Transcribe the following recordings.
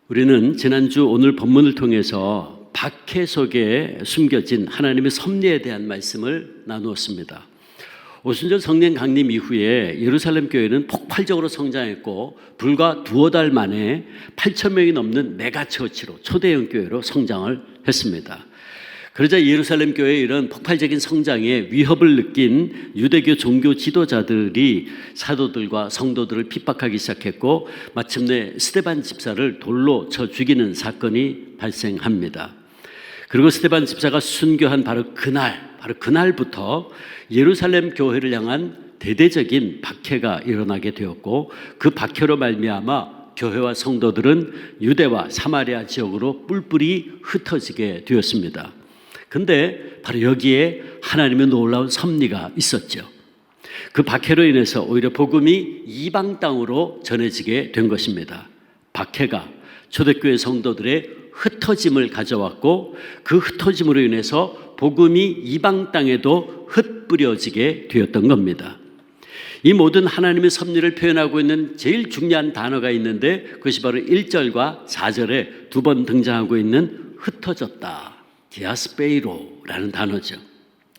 우리는 지난주 오늘 본문을 통해서 박해 속에 숨겨진 하나님의 섭리에 대한 말씀을 나누었습니다. 오순절 성령 강림 이후에 예루살렘 교회는 폭발적으로 성장했고 불과 두어 달 만에 8,000명이 넘는 메가처치로 초대형 교회로 성장을 했습니다. 그러자 예루살렘 교회의 이런 폭발적인 성장에 위협을 느낀 유대교 종교 지도자들이 사도들과 성도들을 핍박하기 시작했고 마침내 스데반 집사를 돌로 쳐 죽이는 사건이 발생합니다. 그리고 스데반 집사가 순교한 바로 그날부터 예루살렘 교회를 향한 대대적인 박해가 일어나게 되었고 그 박해로 말미암아 교회와 성도들은 유대와 사마리아 지역으로 뿔뿔이 흩어지게 되었습니다. 근데 바로 여기에 하나님의 놀라운 섭리가 있었죠. 그 박해로 인해서 오히려 복음이 이방 땅으로 전해지게 된 것입니다. 박해가 초대교회 성도들의 흩어짐을 가져왔고 그 흩어짐으로 인해서 복음이 이방 땅에도 흩뿌려지게 되었던 겁니다. 이 모든 하나님의 섭리를 표현하고 있는 제일 중요한 단어가 있는데 그것이 바로 1절과 4절에 두 번 등장하고 있는 흩어졌다. 디아스페이로라는 단어죠.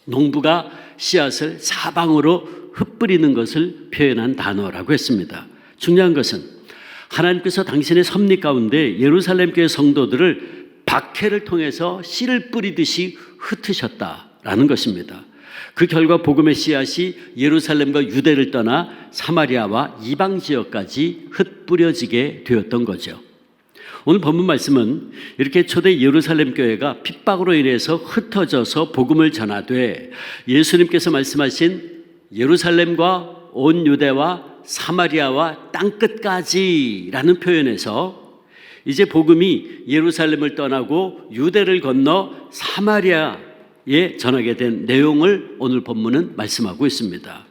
농부가 씨앗을 사방으로 흩뿌리는 것을 표현한 단어라고 했습니다. 중요한 것은 하나님께서 당신의 섭리 가운데 예루살렘 교회 성도들을 박해를 통해서 씨를 뿌리듯이 흩으셨다라는 것입니다. 그 결과 복음의 씨앗이 예루살렘과 유대를 떠나 사마리아와 이방 지역까지 흩뿌려지게 되었던 거죠. 오늘 본문 말씀은 이렇게 초대 예루살렘 교회가 핍박으로 인해서 흩어져서 복음을 전하되 예수님께서 말씀하신 예루살렘과 온 유대와 사마리아와 땅끝까지라는 표현에서 이제 복음이 예루살렘을 떠나고 유대를 건너 사마리아에 전하게 된 내용을 오늘 본문은 말씀하고 있습니다.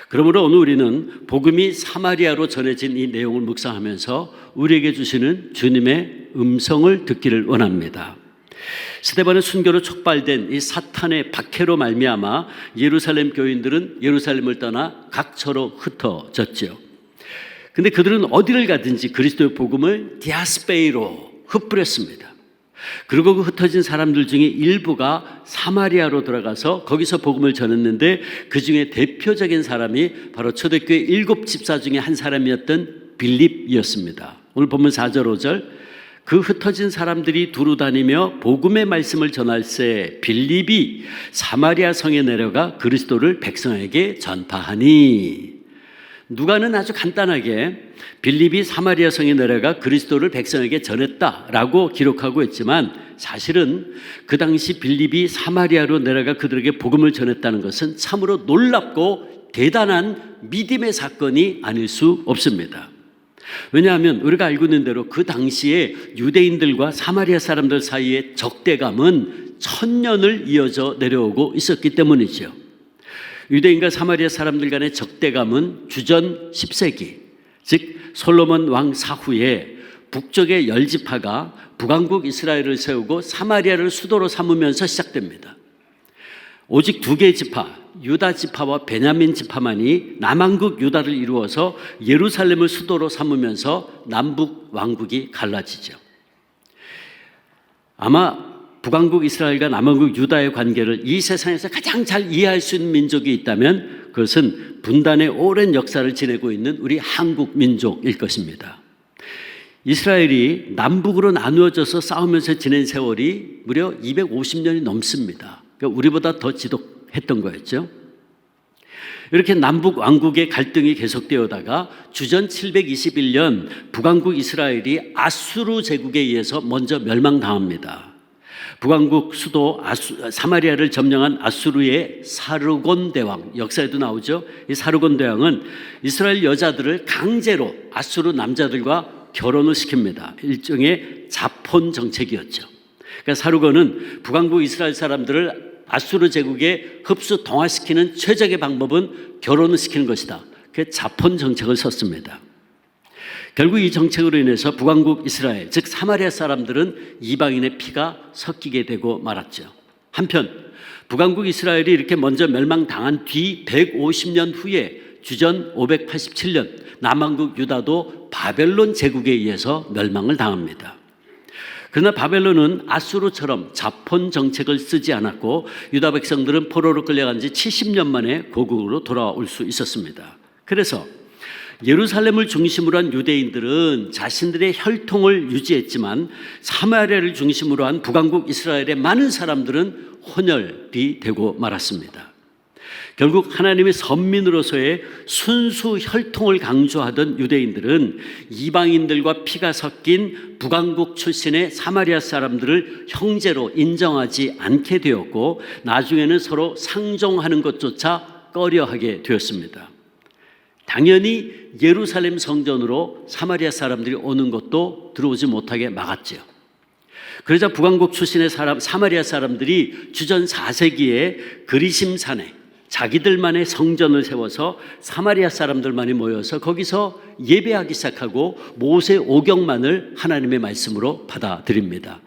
그러므로 오늘 우리는 복음이 사마리아로 전해진 이 내용을 묵상하면서 우리에게 주시는 주님의 음성을 듣기를 원합니다. 스데반의 순교로 촉발된 이 사탄의 박해로 말미암아 예루살렘 교인들은 예루살렘을 떠나 각처로 흩어졌죠. 근데 그들은 어디를 가든지 그리스도의 복음을 디아스페이로 흩뿌렸습니다. 그리고 그 흩어진 사람들 중에 일부가 사마리아로 들어가서 거기서 복음을 전했는데 그 중에 대표적인 사람이 바로 초대교회 7 집사 중에 한 사람이었던 빌립이었습니다. 오늘 본문 4절 5절 그 흩어진 사람들이 두루 다니며 복음의 말씀을 전할새 빌립이 사마리아 성에 내려가 그리스도를 백성에게 전파하니. 누가는 아주 간단하게 빌립이 사마리아 성에 내려가 그리스도를 백성에게 전했다라고 기록하고 있지만 사실은 그 당시 빌립이 사마리아로 내려가 그들에게 복음을 전했다는 것은 참으로 놀랍고 대단한 믿음의 사건이 아닐 수 없습니다. 왜냐하면 우리가 알고 있는 대로 그 당시에 유대인들과 사마리아 사람들 사이의 적대감은 천년을 이어져 내려오고 있었기 때문이죠. 유대인과 사마리아 사람들 간의 적대감은 주전 10세기, 즉 솔로몬 왕 사후에 북쪽의 10지파가 북왕국 이스라엘을 세우고 사마리아를 수도로 삼으면서 시작됩니다. 오직 2개의 지파, 유다 지파와 베냐민 지파만이 남왕국 유다를 이루어서 예루살렘을 수도로 삼으면서 남북 왕국이 갈라지죠. 아마 북왕국 이스라엘과 남왕국 유다의 관계를 이 세상에서 가장 잘 이해할 수 있는 민족이 있다면 그것은 분단의 오랜 역사를 지내고 있는 우리 한국 민족일 것입니다. 이스라엘이 남북으로 나누어져서 싸우면서 지낸 세월이 무려 250년이 넘습니다. 그러니까 우리보다 더 지독했던 거였죠. 이렇게 남북 왕국의 갈등이 계속되어다가 주전 721년 북왕국 이스라엘이 아수르 제국에 의해서 먼저 멸망당합니다. 북왕국 수도 사마리아를 점령한 아수르의 사르곤 대왕, 역사에도 나오죠. 이 사르곤 대왕은 이스라엘 여자들을 강제로 아수르 남자들과 결혼을 시킵니다. 일종의 자폰 정책이었죠. 그러니까 사르곤은 북왕국 이스라엘 사람들을 아수르 제국에 흡수 동화시키는 최적의 방법은 결혼을 시키는 것이다. 그 자폰 정책을 썼습니다. 결국 이 정책으로 인해서 북왕국 이스라엘, 즉 사마리아 사람들은 이방인의 피가 섞이게 되고 말았죠. 한편 북왕국 이스라엘이 이렇게 먼저 멸망당한 뒤 150년 후에 주전 587년 남왕국 유다도 바벨론 제국에 의해서 멸망을 당합니다. 그러나 바벨론은 아수르처럼 자폰 정책을 쓰지 않았고 유다 백성들은 포로로 끌려간 지 70년 만에 고국으로 돌아올 수 있었습니다. 그래서 예루살렘을 중심으로 한 유대인들은 자신들의 혈통을 유지했지만 사마리아를 중심으로 한 북왕국 이스라엘의 많은 사람들은 혼혈이 되고 말았습니다. 결국 하나님의 선민으로서의 순수 혈통을 강조하던 유대인들은 이방인들과 피가 섞인 북왕국 출신의 사마리아 사람들을 형제로 인정하지 않게 되었고 나중에는 서로 상종하는 것조차 꺼려하게 되었습니다. 당연히 예루살렘 성전으로 사마리아 사람들이 오는 것도 들어오지 못하게 막았죠. 그러자 북왕국 출신의 사마리아 사람들이 주전 4세기에 그리심산에 자기들만의 성전을 세워서 사마리아 사람들만이 모여서 거기서 예배하기 시작하고 모세 오경만을 하나님의 말씀으로 받아들입니다.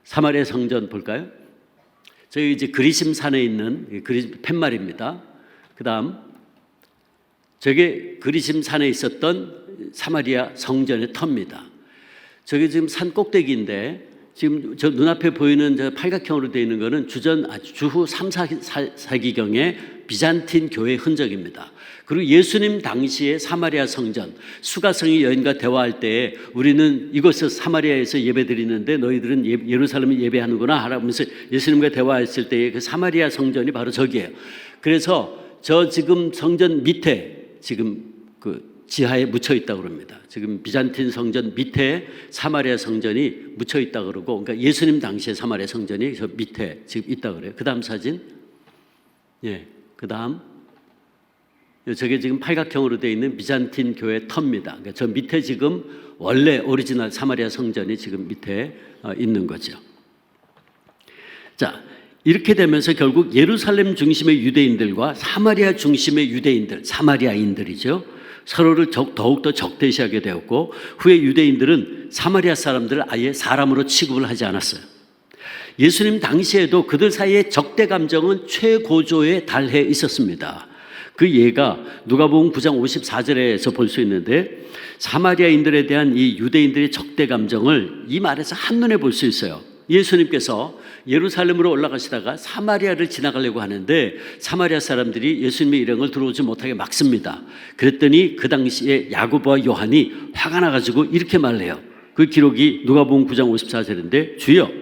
사마리아 성전 볼까요? 저희 이제 그리심산에 있는 팻말입니다. 그다음 저게 그리심산에 있었던 사마리아 성전의 터입니다. 저게 지금 산 꼭대기인데 지금 저 눈앞에 보이는 저 팔각형으로 되어 있는 거는 주후 3, 4세기경의 비잔틴 교회 흔적입니다. 그리고 예수님 당시의 사마리아 성전, 수가성이 여인과 대화할 때 우리는 이곳에서 사마리아에서 예배드리는데 너희들은 예루살렘에 예배하는구나 하면서 예수님과 대화했을 때의 그 사마리아 성전이 바로 저기예요. 그래서 저 지금 성전 밑에 지금 그 지하에 묻혀 있다고 그럽니다. 지금 비잔틴 성전 밑에 사마리아 성전이 묻혀 있다고 그러고, 그러니까 예수님 당시의 사마리아 성전이 저 밑에 지금 있다고 그래요. 그 다음 사진. 예. 그 다음. 저게 지금 팔각형으로 되어 있는 비잔틴 교회 터입니다. 그러니까 저 밑에 지금 원래 오리지널 사마리아 성전이 지금 밑에 있는 거죠. 자, 이렇게 되면서 결국 예루살렘 중심의 유대인들과 사마리아 중심의 유대인들, 사마리아인들이죠. 서로를 더욱더 적대시하게 되었고 후에 유대인들은 사마리아 사람들을 아예 사람으로 취급을 하지 않았어요. 예수님 당시에도 그들 사이의 적대 감정은 최고조에 달해 있었습니다. 그 예가 누가복음 9장 54절에서 볼 수 있는데 사마리아인들에 대한 이 유대인들의 적대 감정을 이 말에서 한눈에 볼 수 있어요. 예수님께서 예루살렘으로 올라가시다가 사마리아를 지나가려고 하는데 사마리아 사람들이 예수님의 일행을 들어오지 못하게 막습니다. 그랬더니 그 당시에 야고보와 요한이 화가 나가지고 이렇게 말해요. 그 기록이 누가복음 9장 54절인데 주여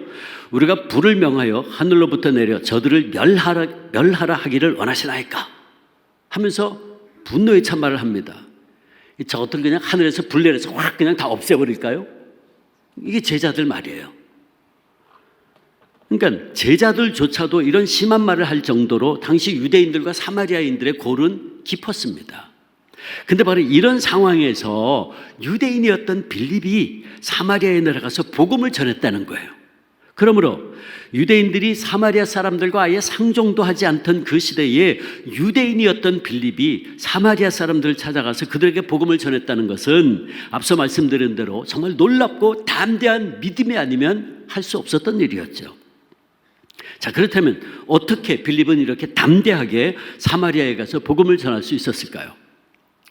우리가 불을 명하여 하늘로부터 내려 저들을 멸하라 하기를 원하시나이까 하면서 분노의 찬말을 합니다. 저것들 그냥 하늘에서 불 내려서 확 그냥 다 없애버릴까요? 이게 제자들 말이에요. 그러니까 제자들조차도 이런 심한 말을 할 정도로 당시 유대인들과 사마리아인들의 골은 깊었습니다. 근데 바로 이런 상황에서 유대인이었던 빌립이 사마리아에 내려가서 복음을 전했다는 거예요. 그러므로 유대인들이 사마리아 사람들과 아예 상종도 하지 않던 그 시대에 유대인이었던 빌립이 사마리아 사람들을 찾아가서 그들에게 복음을 전했다는 것은 앞서 말씀드린 대로 정말 놀랍고 담대한 믿음이 아니면 할 수 없었던 일이었죠. 자, 그렇다면 어떻게 빌립은 이렇게 담대하게 사마리아에 가서 복음을 전할 수 있었을까요?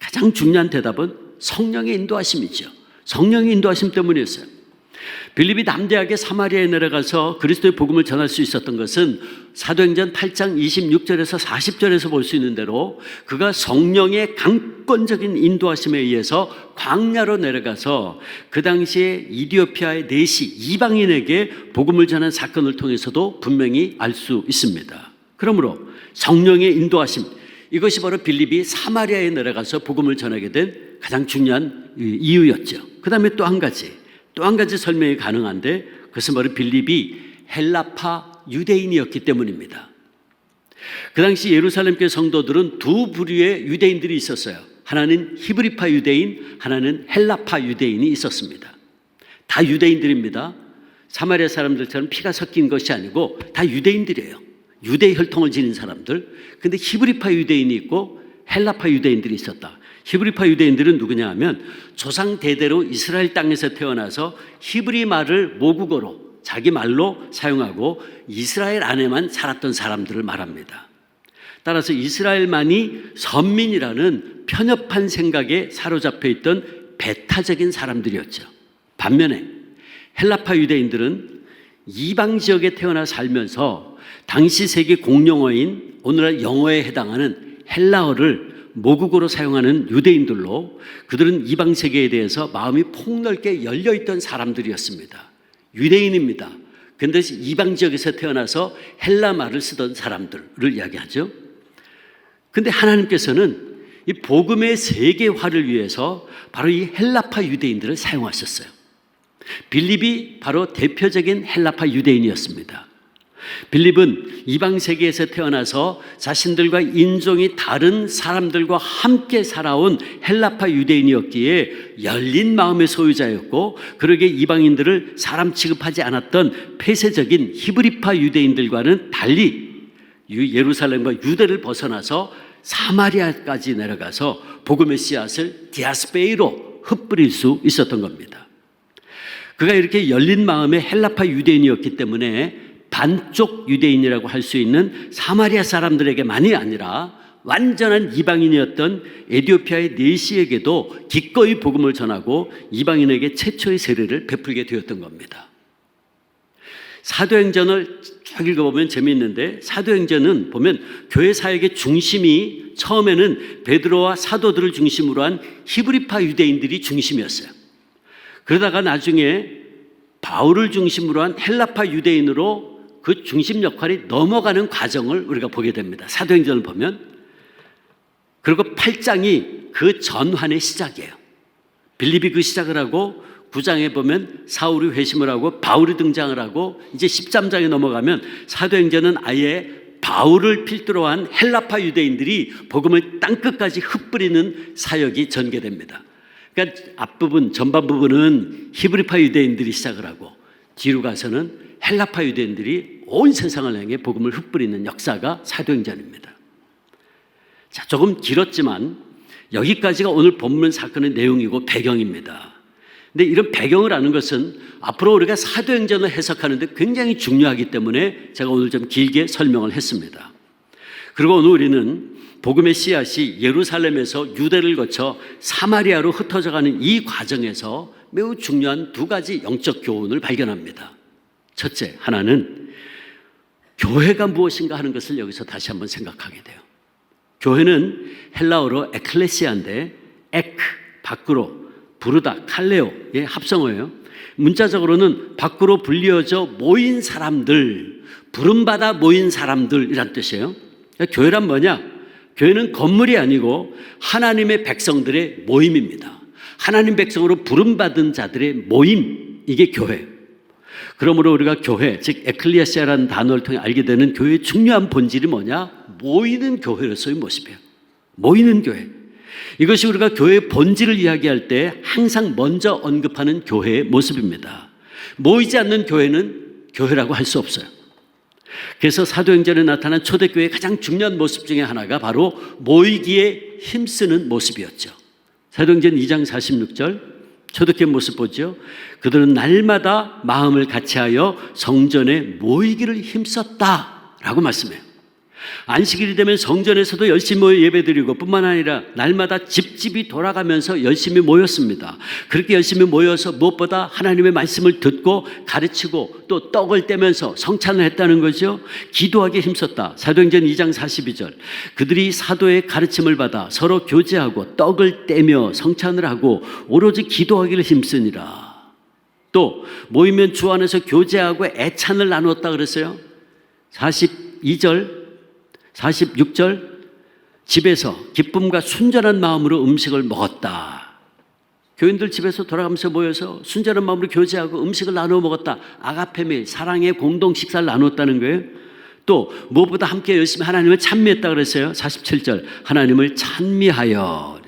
가장 중요한 대답은 성령의 인도하심이죠. 성령의 인도하심 때문이었어요. 빌립이 담대하게 사마리아에 내려가서 그리스도의 복음을 전할 수 있었던 것은 사도행전 8장 26절에서 40절에서 볼 수 있는 대로 그가 성령의 강권적인 인도하심에 의해서 광야로 내려가서 그 당시에 이디오피아의 내시 이방인에게 복음을 전한 사건을 통해서도 분명히 알 수 있습니다. 그러므로 성령의 인도하심, 이것이 바로 빌립이 사마리아에 내려가서 복음을 전하게 된 가장 중요한 이유였죠. 그 다음에 또 한 가지 설명이 가능한데 그것은 바로 빌립이 헬라파 유대인이었기 때문입니다. 그 당시 예루살렘 교회 성도들은 두 부류의 유대인들이 있었어요. 하나는 히브리파 유대인, 하나는 헬라파 유대인이 있었습니다. 다 유대인들입니다. 사마리아 사람들처럼 피가 섞인 것이 아니고 다 유대인들이에요. 유대 혈통을 지닌 사람들. 근데 히브리파 유대인이 있고 헬라파 유대인들이 있었다. 히브리파 유대인들은 누구냐 하면 조상 대대로 이스라엘 땅에서 태어나서 히브리 말을 모국어로 자기 말로 사용하고 이스라엘 안에만 살았던 사람들을 말합니다. 따라서 이스라엘만이 선민이라는 편협한 생각에 사로잡혀 있던 배타적인 사람들이었죠. 반면에 헬라파 유대인들은 이방 지역에 태어나 살면서 당시 세계 공용어인 오늘날 영어에 해당하는 헬라어를 모국어로 사용하는 유대인들로 그들은 이방 세계에 대해서 마음이 폭넓게 열려있던 사람들이었습니다. 유대인입니다. 그런데 이방 지역에서 태어나서 헬라 말을 쓰던 사람들을 이야기하죠. 그런데 하나님께서는 이 복음의 세계화를 위해서 바로 이 헬라파 유대인들을 사용하셨어요. 빌립이 바로 대표적인 헬라파 유대인이었습니다. 빌립은 이방 세계에서 태어나서 자신들과 인종이 다른 사람들과 함께 살아온 헬라파 유대인이었기에 열린 마음의 소유자였고, 그러게 이방인들을 사람 취급하지 않았던 폐쇄적인 히브리파 유대인들과는 달리 예루살렘과 유대를 벗어나서 사마리아까지 내려가서 복음의 씨앗을 디아스페이로 흩뿌릴 수 있었던 겁니다. 그가 이렇게 열린 마음의 헬라파 유대인이었기 때문에 반쪽 유대인이라고 할 수 있는 사마리아 사람들에게만이 아니라 완전한 이방인이었던 에티오피아의 내시에게도 기꺼이 복음을 전하고 이방인에게 최초의 세례를 베풀게 되었던 겁니다. 사도행전을 쭉 읽어보면 재미있는데, 사도행전은 보면 교회 사역의 중심이 처음에는 베드로와 사도들을 중심으로 한 히브리파 유대인들이 중심이었어요. 그러다가 나중에 바울을 중심으로 한 헬라파 유대인으로 그 중심 역할이 넘어가는 과정을 우리가 보게 됩니다. 사도행전을 보면. 그리고 8장이 그 전환의 시작이에요. 빌립이 그 시작을 하고 9장에 보면 사울이 회심을 하고 바울이 등장을 하고 이제 13장에 넘어가면 사도행전은 아예 바울을 필두로 한 헬라파 유대인들이 복음을 땅끝까지 흩뿌리는 사역이 전개됩니다. 그러니까 앞부분, 전반 부분은 히브리파 유대인들이 시작을 하고 뒤로 가서는 헬라파 유대인들이 온 세상을 향해 복음을 흩뿌리는 역사가 사도행전입니다. 자, 조금 길었지만 여기까지가 오늘 본문 사건의 내용이고 배경입니다. 근데 이런 배경을 아는 것은 앞으로 우리가 사도행전을 해석하는데 굉장히 중요하기 때문에 제가 오늘 좀 길게 설명을 했습니다. 그리고 오늘 우리는 복음의 씨앗이 예루살렘에서 유대를 거쳐 사마리아로 흩어져가는 이 과정에서 매우 중요한 두 가지 영적 교훈을 발견합니다. 첫째, 하나는 교회가 무엇인가 하는 것을 여기서 다시 한번 생각하게 돼요. 교회는 헬라어로 에클레시아인데 에크, 밖으로, 부르다, 칼레오의 합성어예요. 문자적으로는 밖으로 불리어져 모인 사람들, 부름받아 모인 사람들이란 뜻이에요. 그러니까 교회란 뭐냐? 교회는 건물이 아니고 하나님의 백성들의 모임입니다. 하나님 백성으로 부름받은 자들의 모임, 이게 교회예요. 그러므로 우리가 교회, 즉 에클레시아라는 단어를 통해 알게 되는 교회의 중요한 본질이 뭐냐? 모이는 교회로서의 모습이에요. 모이는 교회. 이것이 우리가 교회의 본질을 이야기할 때 항상 먼저 언급하는 교회의 모습입니다. 모이지 않는 교회는 교회라고 할 수 없어요. 그래서 사도행전에 나타난 초대교회의 가장 중요한 모습 중에 하나가 바로 모이기에 힘쓰는 모습이었죠. 사도행전 2장 46절 초대교회 모습 보죠. 그들은 날마다 마음을 같이하여 성전에 모이기를 힘썼다라고 말씀해요. 안식일이 되면 성전에서도 열심히 모여 예배드리고 뿐만 아니라 날마다 집집이 돌아가면서 열심히 모였습니다. 그렇게 열심히 모여서 무엇보다 하나님의 말씀을 듣고 가르치고 또 떡을 떼면서 성찬을 했다는 거죠. 기도하기에 힘썼다. 사도행전 2장 42절 그들이 사도의 가르침을 받아 서로 교제하고 떡을 떼며 성찬을 하고 오로지 기도하기를 힘쓰니라. 또 모이면 주 안에서 교제하고 애찬을 나누었다 그랬어요. 42절 46절 집에서 기쁨과 순전한 마음으로 음식을 먹었다. 교인들 집에서 돌아가면서 모여서 순전한 마음으로 교제하고 음식을 나누어 먹었다. 아가페밀, 사랑의 공동 식사를 나누었다는 거예요. 또 무엇보다 함께 열심히 하나님을 찬미했다 그랬어요. 47절 하나님을 찬미하여.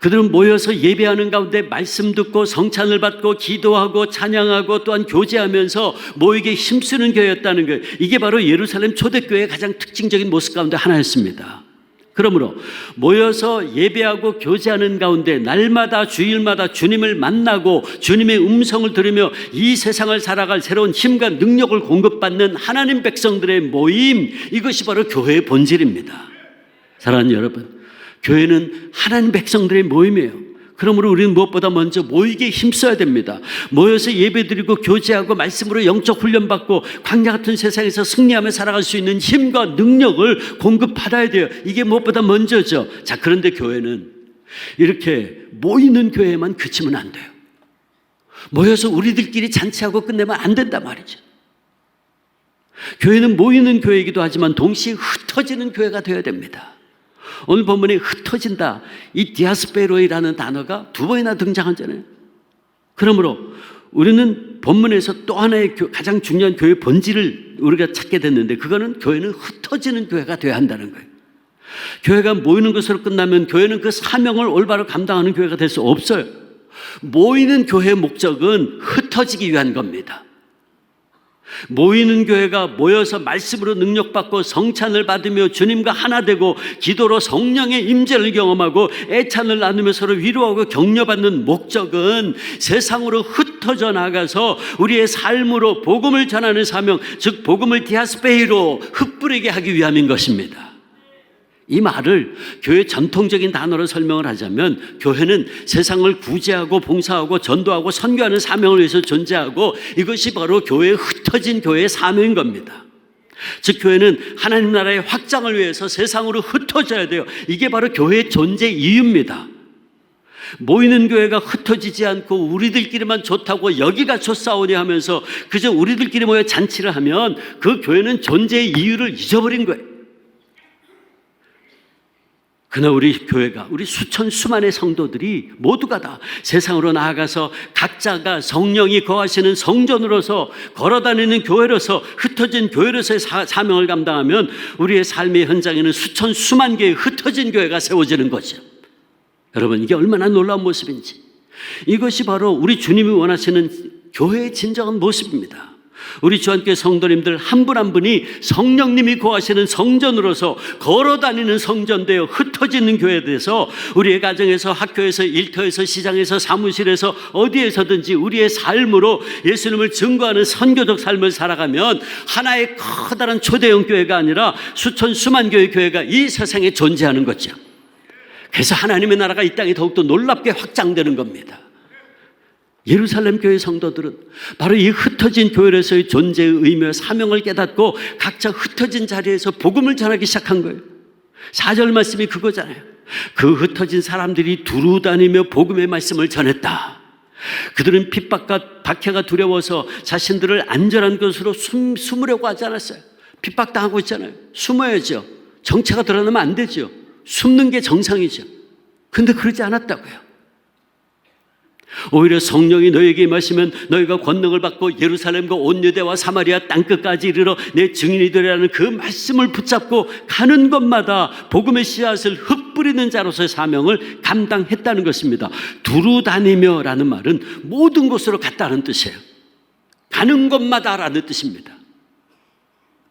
그들은 모여서 예배하는 가운데 말씀 듣고 성찬을 받고 기도하고 찬양하고 또한 교제하면서 모이게 힘쓰는 교회였다는 거예요. 이게 바로 예루살렘 초대교회의 가장 특징적인 모습 가운데 하나였습니다. 그러므로 모여서 예배하고 교제하는 가운데 날마다 주일마다 주님을 만나고 주님의 음성을 들으며 이 세상을 살아갈 새로운 힘과 능력을 공급받는 하나님 백성들의 모임, 이것이 바로 교회의 본질입니다. 사랑하는 여러분, 교회는 하나님 백성들의 모임이에요. 그러므로 우리는 무엇보다 먼저 모이기에 힘써야 됩니다. 모여서 예배드리고 교제하고 말씀으로 영적 훈련받고 광야 같은 세상에서 승리하며 살아갈 수 있는 힘과 능력을 공급받아야 돼요. 이게 무엇보다 먼저죠. 자, 그런데 교회는 이렇게 모이는 교회만 그치면 안 돼요. 모여서 우리들끼리 잔치하고 끝내면 안 된단 말이죠. 교회는 모이는 교회이기도 하지만 동시에 흩어지는 교회가 되어야 됩니다. 오늘 본문에 흩어진다, 이 디아스페로이라는 단어가 2번이나 등장하잖아요. 그러므로 우리는 본문에서 또 하나의 가장 중요한 교회의 본질을 우리가 찾게 됐는데, 그거는 교회는 흩어지는 교회가 되어야 한다는 거예요. 교회가 모이는 것으로 끝나면 교회는 그 사명을 올바로 감당하는 교회가 될 수 없어요. 모이는 교회의 목적은 흩어지기 위한 겁니다. 모이는 교회가 모여서 말씀으로 능력받고 성찬을 받으며 주님과 하나 되고 기도로 성령의 임재를 경험하고 애찬을 나누며 서로 위로하고 격려받는 목적은 세상으로 흩어져 나가서 우리의 삶으로 복음을 전하는 사명, 즉 복음을 디아스페이로 흩뿌리게 하기 위함인 것입니다. 이 말을 교회 전통적인 단어로 설명을 하자면, 교회는 세상을 구제하고 봉사하고 전도하고 선교하는 사명을 위해서 존재하고, 이것이 바로 교회의 흩어진 교회의 사명인 겁니다. 즉 교회는 하나님 나라의 확장을 위해서 세상으로 흩어져야 돼요. 이게 바로 교회의 존재 이유입니다. 모이는 교회가 흩어지지 않고 우리들끼리만 좋다고 여기가 좋사오니 하면서 그저 우리들끼리 모여 잔치를 하면 그 교회는 존재의 이유를 잊어버린 거예요. 그러나 우리 교회가, 우리 수천 수만의 성도들이 모두가 다 세상으로 나아가서 각자가 성령이 거하시는 성전으로서 걸어다니는 교회로서, 흩어진 교회로서의 사명을 감당하면 우리의 삶의 현장에는 수천 수만 개의 흩어진 교회가 세워지는 거죠. 여러분, 이게 얼마나 놀라운 모습인지. 이것이 바로 우리 주님이 원하시는 교회의 진정한 모습입니다. 우리 주한교회 성도님들 한 분 한 분이 성령님이 거하시는 성전으로서 걸어다니는 성전되어 흩어지는 교회에 대해서 우리의 가정에서, 학교에서, 일터에서, 시장에서, 사무실에서, 어디에서든지 우리의 삶으로 예수님을 증거하는 선교적 삶을 살아가면 하나의 커다란 초대형 교회가 아니라 수천 수만 개의 교회가 이 세상에 존재하는 거죠. 그래서 하나님의 나라가 이 땅에 더욱더 놀랍게 확장되는 겁니다. 예루살렘 교회 성도들은 바로 이 흩어진 교회에서의 존재의 의미와 사명을 깨닫고 각자 흩어진 자리에서 복음을 전하기 시작한 거예요. 4절 말씀이 그거잖아요. 그 흩어진 사람들이 두루 다니며 복음의 말씀을 전했다. 그들은 핍박과 박해가 두려워서 자신들을 안전한 곳으로 숨으려고 하지 않았어요. 핍박당하고 있잖아요. 숨어야죠. 정체가 드러나면 안 되죠. 숨는 게 정상이죠. 근데 그러지 않았다고요. 오히려 성령이 너에게 임하시면 너희가 권능을 받고 예루살렘과 온 유대와 사마리아 땅끝까지 이르러 내 증인이 되리라는 그 말씀을 붙잡고 가는 곳마다 복음의 씨앗을 흩뿌리는 자로서의 사명을 감당했다는 것입니다. 두루 다니며 라는 말은 모든 곳으로 갔다는 뜻이에요. 가는 곳마다 라는 뜻입니다.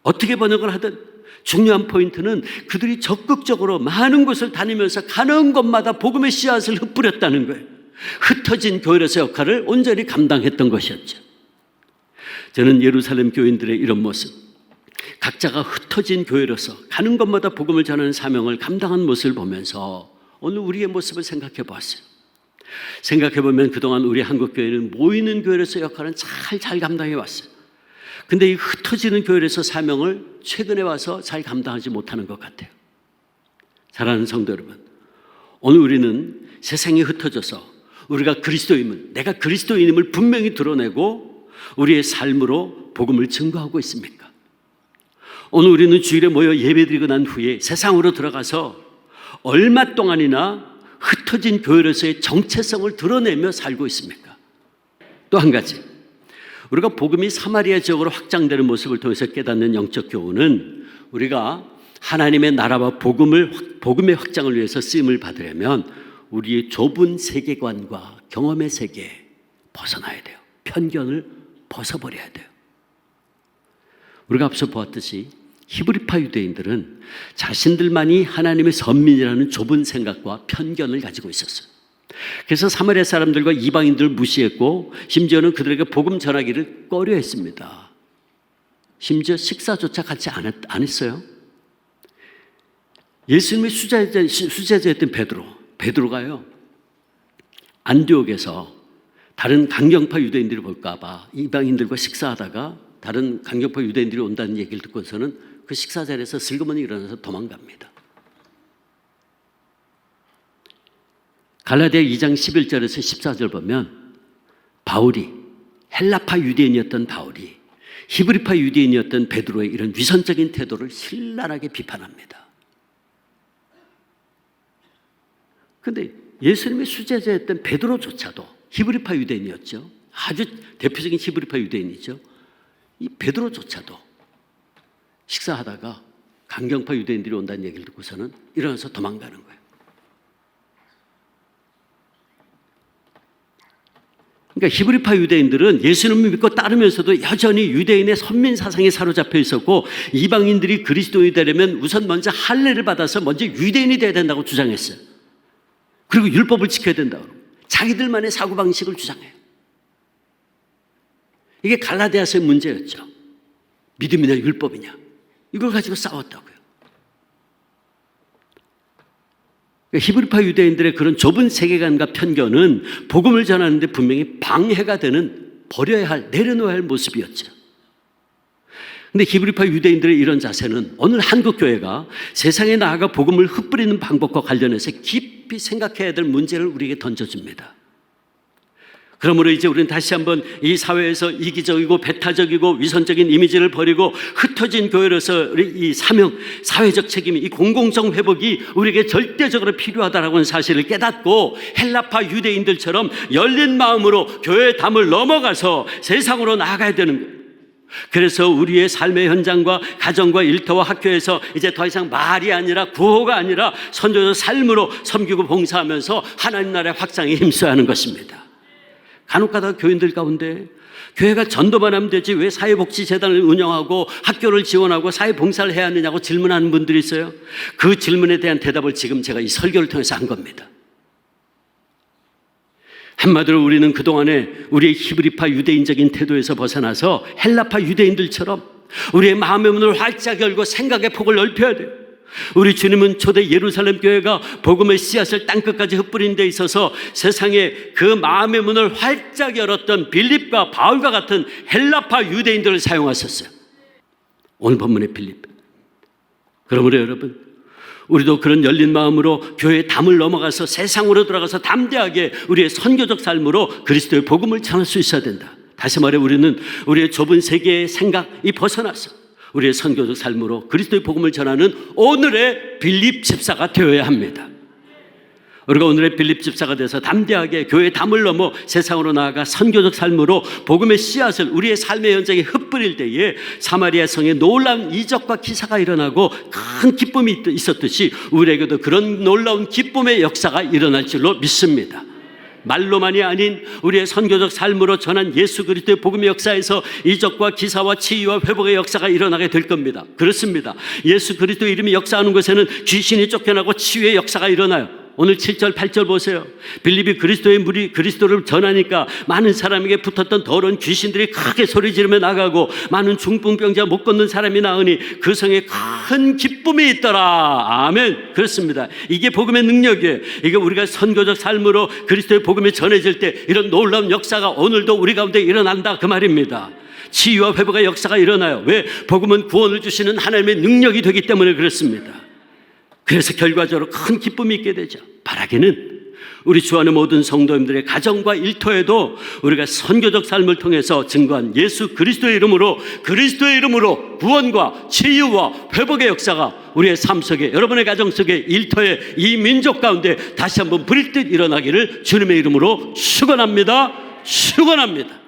어떻게 번역을 하든 중요한 포인트는 그들이 적극적으로 많은 곳을 다니면서 가는 곳마다 복음의 씨앗을 흩뿌렸다는 거예요. 흩어진 교회로서 역할을 온전히 감당했던 것이었죠. 저는 예루살렘 교인들의 이런 모습, 각자가 흩어진 교회로서 가는 곳마다 복음을 전하는 사명을 감당한 모습을 보면서 오늘 우리의 모습을 생각해 보았어요. 생각해 보면 그동안 우리 한국교회는 모이는 교회로서 역할은 잘 감당해 왔어요. 근데 이 흩어지는 교회로서 사명을 최근에 와서 잘 감당하지 못하는 것 같아요. 사랑하는 성도 여러분, 오늘 우리는 세상이 흩어져서 우리가 그리스도인은, 내가 그리스도인임을 분명히 드러내고 우리의 삶으로 복음을 증거하고 있습니까? 오늘 우리는 주일에 모여 예배드리고 난 후에 세상으로 들어가서 얼마 동안이나 흩어진 교회로서의 정체성을 드러내며 살고 있습니까? 또 한 가지, 우리가 복음이 사마리아 지역으로 확장되는 모습을 통해서 깨닫는 영적 교훈은, 우리가 하나님의 나라와 복음의 확장을 위해서 쓰임을 받으려면 우리의 좁은 세계관과 경험의 세계에 벗어나야 돼요. 편견을 벗어버려야 돼요. 우리가 앞서 보았듯이 히브리파 유대인들은 자신들만이 하나님의 선민이라는 좁은 생각과 편견을 가지고 있었어요. 그래서 사마리아 사람들과 이방인들을 무시했고 심지어는 그들에게 복음 전하기를 꺼려했습니다. 심지어 식사조차 같이 안 했어요. 예수님의 수제자였던 베드로가요, 안디옥에서 다른 강경파 유대인들이 볼까봐 이방인들과 식사하다가 다른 강경파 유대인들이 온다는 얘기를 듣고서는 그 식사 자리에서 슬그머니 일어나서 도망갑니다. 갈라디아 2장 11절에서 14절 보면 바울이 헬라파 유대인이었던 바울이 히브리파 유대인이었던 베드로의 이런 위선적인 태도를 신랄하게 비판합니다. 그런데 예수님의 수제자였던 베드로조차도 히브리파 유대인이었죠. 아주 대표적인 히브리파 유대인이죠. 이 베드로조차도 식사하다가 강경파 유대인들이 온다는 얘기를 듣고서는 일어나서 도망가는 거예요. 그러니까 히브리파 유대인들은 예수님을 믿고 따르면서도 여전히 유대인의 선민 사상에 사로잡혀 있었고 이방인들이 그리스도인이 되려면 우선 먼저 할례를 받아서 먼저 유대인이 돼야 된다고 주장했어요. 그리고 율법을 지켜야 된다고 자기들만의 사고방식을 주장해요. 이게 갈라디아서의 문제였죠. 믿음이냐 율법이냐 이걸 가지고 싸웠다고요. 히브리파 유대인들의 그런 좁은 세계관과 편견은 복음을 전하는 데 분명히 방해가 되는 버려야 할, 내려놓아야 할 모습이었죠. 그런데 히브리파 유대인들의 이런 자세는 오늘 한국교회가 세상에 나아가 복음을 흩뿌리는 방법과 관련해서 깊이 생각해야 될 문제를 우리에게 던져줍니다. 그러므로 이제 우리는 다시 한번 이 사회에서 이기적이고 배타적이고 위선적인 이미지를 버리고 흩어진 교회로서 이 사명, 사회적 책임이 이 공공성 회복이 우리에게 절대적으로 필요하다라고 하는 사실을 깨닫고 헬라파 유대인들처럼 열린 마음으로 교회의 담을 넘어가서 세상으로 나아가야 되는 거예요. 그래서 우리의 삶의 현장과 가정과 일터와 학교에서 이제 더 이상 말이 아니라 구호가 아니라 선조적 삶으로 섬기고 봉사하면서 하나님 나라의 확장에 힘써야 하는 것입니다. 간혹가다 교인들 가운데 교회가 전도만 하면 되지 왜 사회복지재단을 운영하고 학교를 지원하고 사회봉사를 해야 하느냐고 질문하는 분들이 있어요. 그 질문에 대한 대답을 지금 제가 이 설교를 통해서 한 겁니다. 한마디로 우리는 그동안에 우리의 히브리파 유대인적인 태도에서 벗어나서 헬라파 유대인들처럼 우리의 마음의 문을 활짝 열고 생각의 폭을 넓혀야 돼요. 우리 주님은 초대 예루살렘 교회가 복음의 씨앗을 땅끝까지 흩뿌린 데 있어서 세상에 그 마음의 문을 활짝 열었던 빌립과 바울과 같은 헬라파 유대인들을 사용하셨어요. 오늘 본문의 빌립. 그러므로 여러분, 우리도 그런 열린 마음으로 교회의 담을 넘어가서 세상으로 들어가서 담대하게 우리의 선교적 삶으로 그리스도의 복음을 전할 수 있어야 된다. 다시 말해 우리는 우리의 좁은 세계의 생각이 벗어나서 우리의 선교적 삶으로 그리스도의 복음을 전하는 오늘의 빌립 집사가 되어야 합니다. 우리가 오늘의 빌립 집사가 돼서 담대하게 교회의 담을 넘어 세상으로 나아가 선교적 삶으로 복음의 씨앗을 우리의 삶의 현장에 흩뿌릴 때에 사마리아 성에 놀라운 이적과 기사가 일어나고 큰 기쁨이 있었듯이 우리에게도 그런 놀라운 기쁨의 역사가 일어날 줄로 믿습니다. 말로만이 아닌 우리의 선교적 삶으로 전한 예수 그리스도의 복음의 역사에서 이적과 기사와 치유와 회복의 역사가 일어나게 될 겁니다. 그렇습니다. 예수 그리스도의 이름이 역사하는 곳에는 귀신이 쫓겨나고 치유의 역사가 일어나요. 오늘 7절 8절 보세요. 빌립이 그리스도의 물이 그리스도를 전하니까 많은 사람에게 붙었던 더러운 귀신들이 크게 소리 지르며 나가고 많은 중풍병자 못 걷는 사람이 나으니 그 성에 큰 기쁨이 있더라. 아멘. 그렇습니다. 이게 복음의 능력이에요. 이게 우리가 선교적 삶으로 그리스도의 복음이 전해질 때 이런 놀라운 역사가 오늘도 우리 가운데 일어난다 그 말입니다. 치유와 회복의 역사가 일어나요. 왜? 복음은 구원을 주시는 하나님의 능력이 되기 때문에 그렇습니다. 그래서 결과적으로 큰 기쁨이 있게 되죠. 바라기는 우리 주 안의 모든 성도님들의 가정과 일터에도 우리가 선교적 삶을 통해서 증거한 예수 그리스도의 이름으로 구원과 치유와 회복의 역사가 우리의 삶 속에, 여러분의 가정 속에, 일터에, 이 민족 가운데 다시 한번 불일 듯 일어나기를 주님의 이름으로 축원합니다. 축원합니다.